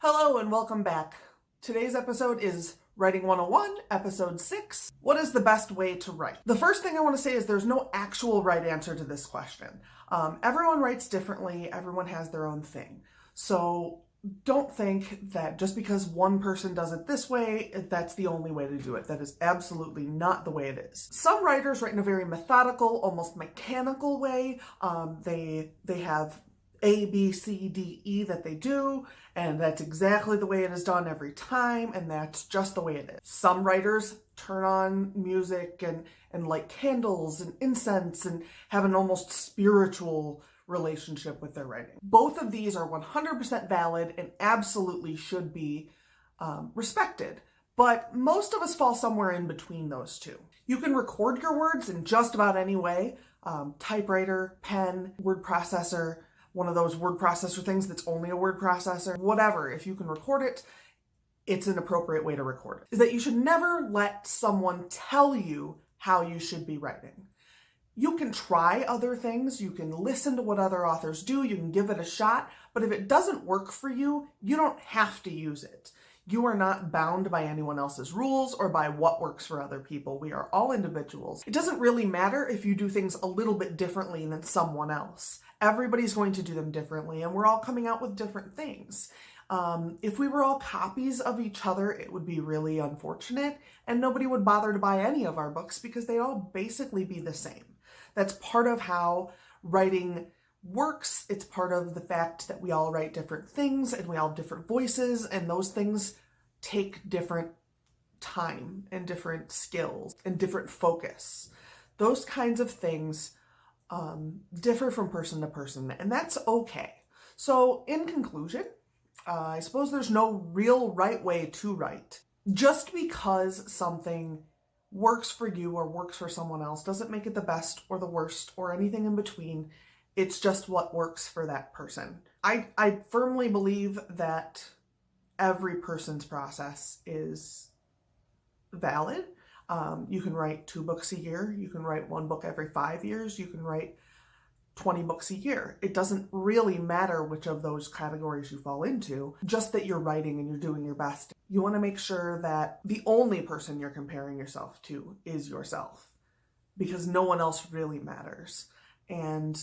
Hello and welcome back. Today's episode is Writing 101, episode 6. What is the best way to write? The first thing I want to say is there's no actual right answer to this question. Everyone writes differently, everyone has their own thing. So don't think that just because one person does it this way, that's the only way to do it. That is absolutely not the way it is. Some writers write in a very methodical, almost mechanical way. They have A, B, C, D, E that they do, and that's exactly the way it is done every time, and that's just the way it is. Some writers turn on music and light candles and incense and have an almost spiritual relationship with their writing. Both of these are 100% valid and absolutely should be respected, but most of us fall somewhere in between those two. You can record your words in just about any way, typewriter, pen, word processor, one of those word processor things that's only a word processor, whatever. If you can record it, it's an appropriate way to record it. Is that you should never let someone tell you how you should be writing. You can try other things, you can listen to what other authors do, you can give it a shot, but if it doesn't work for you, you don't have to use it. You are not bound by anyone else's rules or by what works for other people. We are all individuals. It doesn't really matter if you do things a little bit differently than someone else. Everybody's going to do them differently, and we're all coming out with different things. If we were all copies of each other, it would be really unfortunate, and nobody would bother to buy any of our books because they'd all basically be the same. That's part of how writing works. It's part of the fact that we all write different things and we all have different voices, and those things take different time and different skills and different focus. Those kinds of things differ from person to person, and that's okay. So in conclusion, I suppose there's no real right way to write. Just because something works for you or works for someone else doesn't make it the best or the worst or anything in between. It's just what works for that person. I firmly believe that every person's process is valid. You can write 2 books a year. You can write 1 book every 5 years. You can write 20 books a year. It doesn't really matter which of those categories you fall into, just that you're writing and you're doing your best. You want to make sure that the only person you're comparing yourself to is yourself, because no one else really matters. And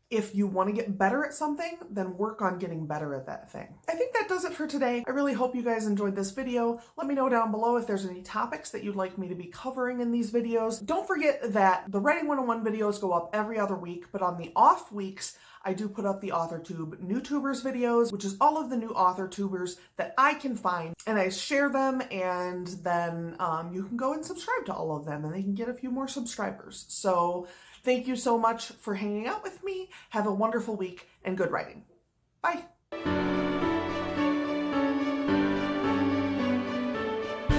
if you want to get better at something, then work on getting better at that thing. I think that does it for today. I really hope you guys enjoyed this video. Let me know down below if there's any topics that you'd like me to be covering in these videos. Don't forget that the Writing 101 videos go up every other week, but on the off weeks, I do put up the AuthorTube New Tubers videos, which is all of the new author tubers that I can find, and I share them, and then you can go and subscribe to all of them, and they can get a few more subscribers. So thank you so much for hanging out with me. Have a wonderful week and good writing. Bye.